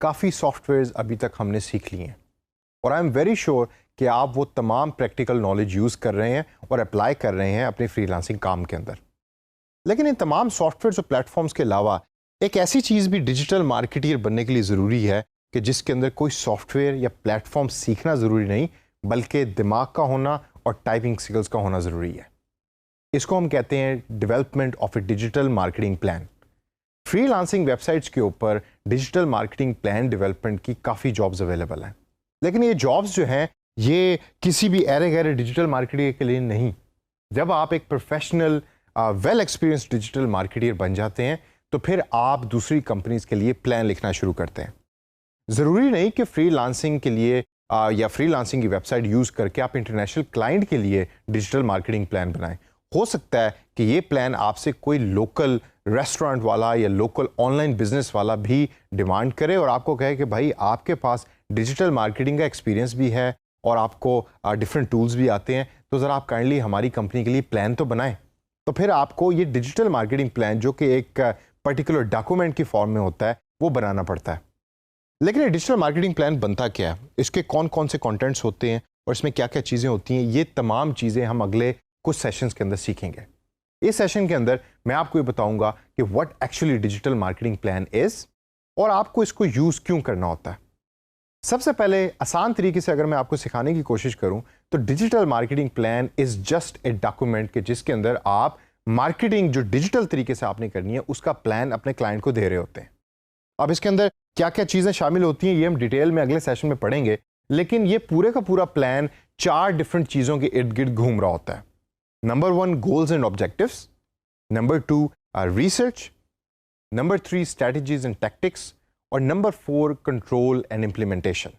काफ़ी सॉफ्टवेयर्स अभी तक हमने सीख लिए हैं और आई एम वेरी श्योर कि आप वो तमाम प्रैक्टिकल नॉलेज यूज़ कर रहे हैं और अप्लाई कर रहे हैं अपने फ्रीलांसिंग काम के अंदर। लेकिन इन तमाम सॉफ्टवेयर्स और प्लेटफॉर्म्स के अलावा एक ऐसी चीज़ भी डिजिटल मार्केटियर बनने के लिए ज़रूरी है कि जिसके अंदर कोई सॉफ्टवेयर या प्लेटफॉर्म सीखना ज़रूरी नहीं, बल्कि दिमाग का होना और टाइपिंग स्किल्स का होना ज़रूरी है। इसको हम कहते हैं development of A digital marketing plan. Freelancing websites के ऊपर डिजिटल मार्केटिंग प्लान डेवलपमेंट की काफ़ी जॉब्स अवेलेबल हैं, लेकिन ये जॉब्स जो हैं ये किसी भी अरे गहरे डिजिटल मार्केटिंग के लिए नहीं। जब आप एक professional well experience digital marketeer बन जाते हैं तो फिर आप दूसरी कंपनीज के लिए प्लान लिखना शुरू करते हैं। ज़रूरी नहीं कि फ्रीलांसिंग के लिए या फ्रीलांसिंग की वेबसाइट यूज़ करके आप इंटरनेशनल क्लाइंट के लिए डिजिटल मार्केटिंग प्लान बनाएं। हो सकता है कि ये प्लान आपसे कोई लोकल रेस्टोरेंट वाला या लोकल ऑनलाइन बिजनेस वाला भी डिमांड करे और आपको कहे कि भाई आपके पास डिजिटल मार्केटिंग का एक्सपीरियंस भी है और आपको डिफरेंट टूल्स भी आते हैं, तो ज़रा आप काइंडली हमारी कंपनी के लिए प्लान तो बनाएं। तो फिर आपको ये डिजिटल मार्केटिंग प्लान जो कि एक पर्टिकुलर डॉक्यूमेंट की फॉर्म में होता है वो बनाना पड़ता है। लेकिन ये डिजिटल मार्केटिंग प्लान बनता क्या है, इसके कौन कौन से कंटेंट्स होते हैं और इसमें क्या क्या चीज़ें होती हैं, ये तमाम चीज़ें हम अगले कुछ सेशंस के अंदर सीखेंगे। इस सेशन के अंदर मैं आपको ये बताऊंगा कि what actually digital marketing plan is और आपको इसको यूज़ क्यों करना होता है। सबसे पहले आसान तरीके से अगर मैं आपको सिखाने की कोशिश करूं तो digital marketing plan is just a document के जिसके अंदर आप मार्केटिंग जो डिजिटल तरीके से आपने करनी है उसका प्लान अपने क्लाइंट को दे रहे होते हैं। अब इसके अंदर क्या क्या चीज़ें शामिल होती हैं ये हम डिटेल में अगले सेशन में पढ़ेंगे, लेकिन ये पूरे का पूरा प्लान 4 डिफरेंट चीज़ों के इर्द गिर्द घूम रहा होता है। Number 1 goals and objectives, number 2 research, number 3 strategies and tactics और नंबर 4 कंट्रोल एंड इंप्लीमेंटेशन।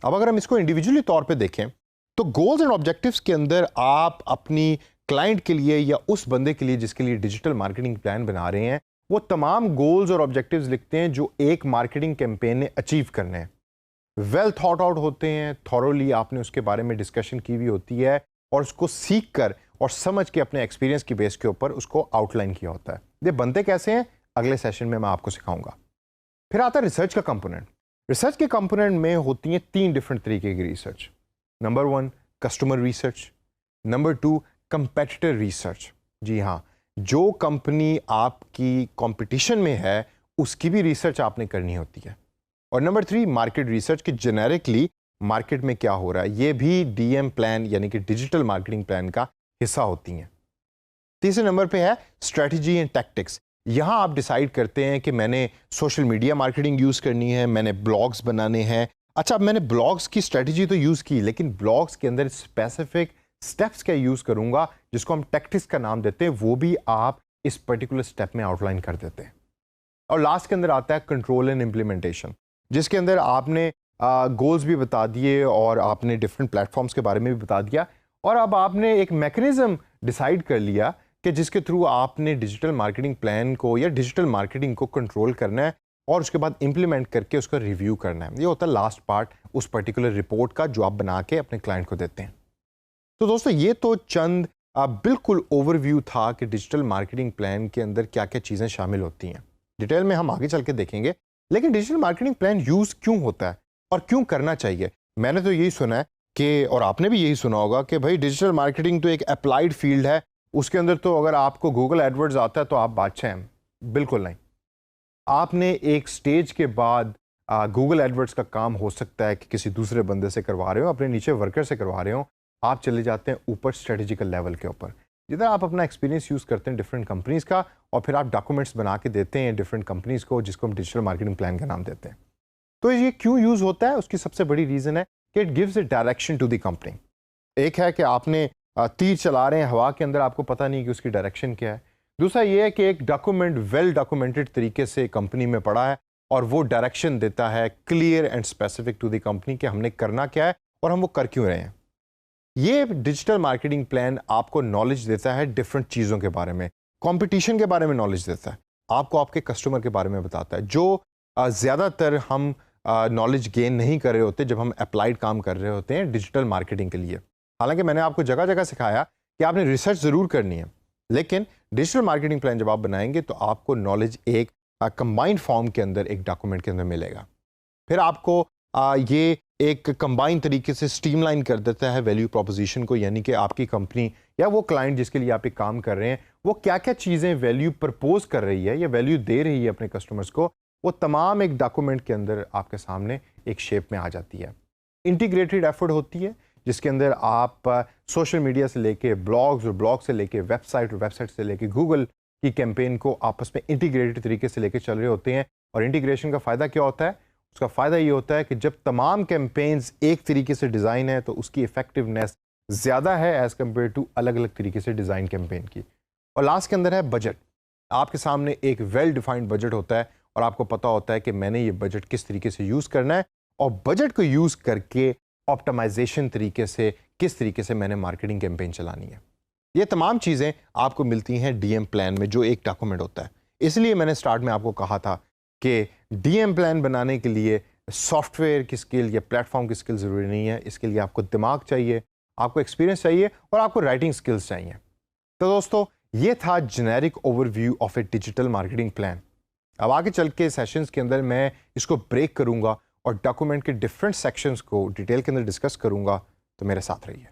अब अगर हम इसको इंडिविजुअली तौर पे देखें तो गोल्स एंड ऑब्जेक्टिव्स के अंदर आप अपनी क्लाइंट के लिए या उस बंदे के लिए जिसके लिए डिजिटल मार्केटिंग प्लान बना रहे हैं वो तमाम गोल्स और ऑब्जेक्टिव्स लिखते हैं जो एक मार्केटिंग कैंपेन ने अचीव करने हैं। वेल थॉट आउट होते हैं, थॉरोली आपने उसके बारे में डिस्कशन की हुई होती है और उसको सीख कर और समझ के अपने एक्सपीरियंस की बेस के ऊपर उसको आउटलाइन किया होता है। ये बनते कैसे हैं अगले सेशन में मैं आपको सिखाऊंगा। फिर आता है रिसर्च का कंपोनेंट। रिसर्च के कंपोनेंट में होती हैं 3 डिफरेंट तरीके की research. Number 1 customer research, number 2 competitor research, जी हाँ, जो कंपनी आपकी कंपटीशन में है उसकी भी रिसर्च आपने करनी होती है, और नंबर 3 मार्केट रिसर्च की जेनेरिकली मार्केट में क्या हो रहा है, ये भी डीएम प्लान यानी कि डिजिटल मार्केटिंग प्लान का हिस्सा होती हैं। तीसरे नंबर पे है स्ट्रेटजी एंड टैक्टिक्स। यहाँ आप डिसाइड करते हैं कि मैंने सोशल मीडिया मार्केटिंग यूज़ करनी है, मैंने ब्लॉग्स बनाने हैं। अच्छा, अब मैंने ब्लॉग्स की स्ट्रेटजी तो यूज़ की, लेकिन ब्लॉग्स के अंदर स्पेसिफिक स्टेप्स क्या यूज़ करूँगा जिसको हम टैक्टिक्स का नाम देते हैं, वो भी आप इस पर्टिकुलर स्टेप में आउटलाइन कर देते हैं। और लास्ट के अंदर आता है कंट्रोल एंड इम्प्लीमेंटेशन, जिसके अंदर आपने गोल्स भी बता दिए और आपने डिफरेंट प्लेटफॉर्म्स के बारे में भी बता दिया, और अब आपने एक मैकेनिज्म डिसाइड कर लिया कि जिसके थ्रू आपने डिजिटल मार्केटिंग प्लान को या डिजिटल मार्केटिंग को कंट्रोल करना है और उसके बाद इंप्लीमेंट करके उसका रिव्यू करना है। ये होता है लास्ट पार्ट उस पर्टिकुलर रिपोर्ट का जो आप बना के अपने क्लाइंट को देते हैं। तो दोस्तों ये तो चंद बिल्कुल ओवरव्यू था कि डिजिटल मार्केटिंग प्लान के अंदर क्या क्या चीज़ें शामिल होती हैं। डिटेल में हम आगे चल के देखेंगे, लेकिन डिजिटल मार्केटिंग प्लान यूज़ क्यों होता है और क्यों करना चाहिए। मैंने तो यही सुना है कि, और आपने भी यही सुना होगा कि भाई डिजिटल मार्केटिंग तो एक अप्लाइड फील्ड है, उसके अंदर तो अगर आपको गूगल एडवर्ड्स आता है तो आप बादशाह हैं। बिल्कुल नहीं। आपने एक स्टेज के बाद गूगल एडवर्ड्स का काम हो सकता है कि किसी दूसरे बंदे से करवा रहे हो, अपने नीचे वर्कर से करवा रहे हो, आप चले जाते हैं ऊपर स्ट्रेटेजिकल लेवल के ऊपर, जिधर आप अपना एक्सपीरियंस यूज़ करते हैं डिफरेंट कंपनीज़ का और फिर आप डॉक्यूमेंट्स बना के देते हैं डिफरेंट कंपनीज़ को, जिसको हम डिजिटल मार्केटिंग प्लान का नाम देते हैं। तो ये क्यों यूज़ होता है, उसकी सबसे बड़ी रीज़न है कि it gives a direction to the company. एक है कि आपने तीर चला रहे हैं हवा के अंदर, आपको पता नहीं कि उसकी डायरेक्शन क्या है। दूसरा ये है कि एक डॉक्यूमेंट वेल डॉक्यूमेंटेड तरीके से कंपनी में पड़ा है और वो डायरेक्शन देता है clear and specific to the company कि हमने करना क्या है और हम वो कर क्यों रहे हैं। ये डिजिटल मार्केटिंग प्लान आपको नॉलेज देता है डिफरेंट चीज़ों के बारे में, कंपटीशन के बारे में नॉलेज देता है, आपको आपके कस्टमर के बारे में बताता है, जो ज़्यादातर हम नॉलेज गेन नहीं कर रहे होते जब हम अप्लाइड काम कर रहे होते हैं डिजिटल मार्केटिंग के लिए। हालांकि मैंने आपको जगह जगह सिखाया कि आपने रिसर्च ज़रूर करनी है, लेकिन डिजिटल मार्केटिंग प्लान जब आप बनाएंगे तो आपको नॉलेज एक कंबाइंड फॉर्म के अंदर एक डॉक्यूमेंट के अंदर मिलेगा। फिर आपको ये एक कंबाइंड तरीके से स्ट्रीमलाइन कर देता है वैल्यू प्रोपोजिशन को, यानी कि आपकी कंपनी या वो क्लाइंट जिसके लिए आप एक काम कर रहे हैं वो क्या क्या चीज़ें वैल्यू प्रपोज कर रही है या वैल्यू दे रही है अपने कस्टमर्स को, वो तमाम एक डॉक्यूमेंट के अंदर आपके सामने एक शेप में आ जाती है। इंटीग्रेटेड एफर्ट होती है जिसके अंदर आप सोशल मीडिया से लेके ब्लॉग्स और ब्लॉग से लेके वेबसाइट और वेबसाइट से लेके गूगल की कैंपेन को आपस में इंटीग्रेटेड तरीके से लेके चल रहे होते हैं। और इंटीग्रेशन का फ़ायदा क्या होता है? उसका फ़ायदा ये होता है कि जब तमाम कैंपेन्स एक तरीके से डिज़ाइन है तो उसकी इफ़ेक्टिवनेस ज़्यादा है एज़ कम्पेयर टू अलग अलग तरीके से डिज़ाइन कैंपेन की। और लास्ट के अंदर है बजट। आपके सामने एक वेल डिफाइंड बजट होता है और आपको पता होता है कि मैंने ये बजट किस तरीके से यूज़ करना है और बजट को यूज़ करके ऑप्टिमाइजेशन तरीके से किस तरीके से मैंने मार्केटिंग कैंपेन चलानी है। ये तमाम चीज़ें आपको मिलती हैं डीएम प्लान में, जो एक डॉक्यूमेंट होता है। इसलिए मैंने स्टार्ट में आपको कहा था कि डीएम प्लान बनाने के लिए सॉफ्टवेयर की स्किल या प्लेटफॉर्म की स्किल ज़रूरी नहीं है। इसके लिए आपको दिमाग चाहिए, आपको एक्सपीरियंस चाहिए और आपको राइटिंग स्किल्स चाहिए। तो दोस्तों, ये था generic overview of A digital marketing plan. अब आगे चल के सेशंस के अंदर मैं इसको ब्रेक करूंगा और डॉक्यूमेंट के डिफरेंट सेक्शंस को डिटेल के अंदर डिस्कस करूंगा। तो मेरे साथ रहिए।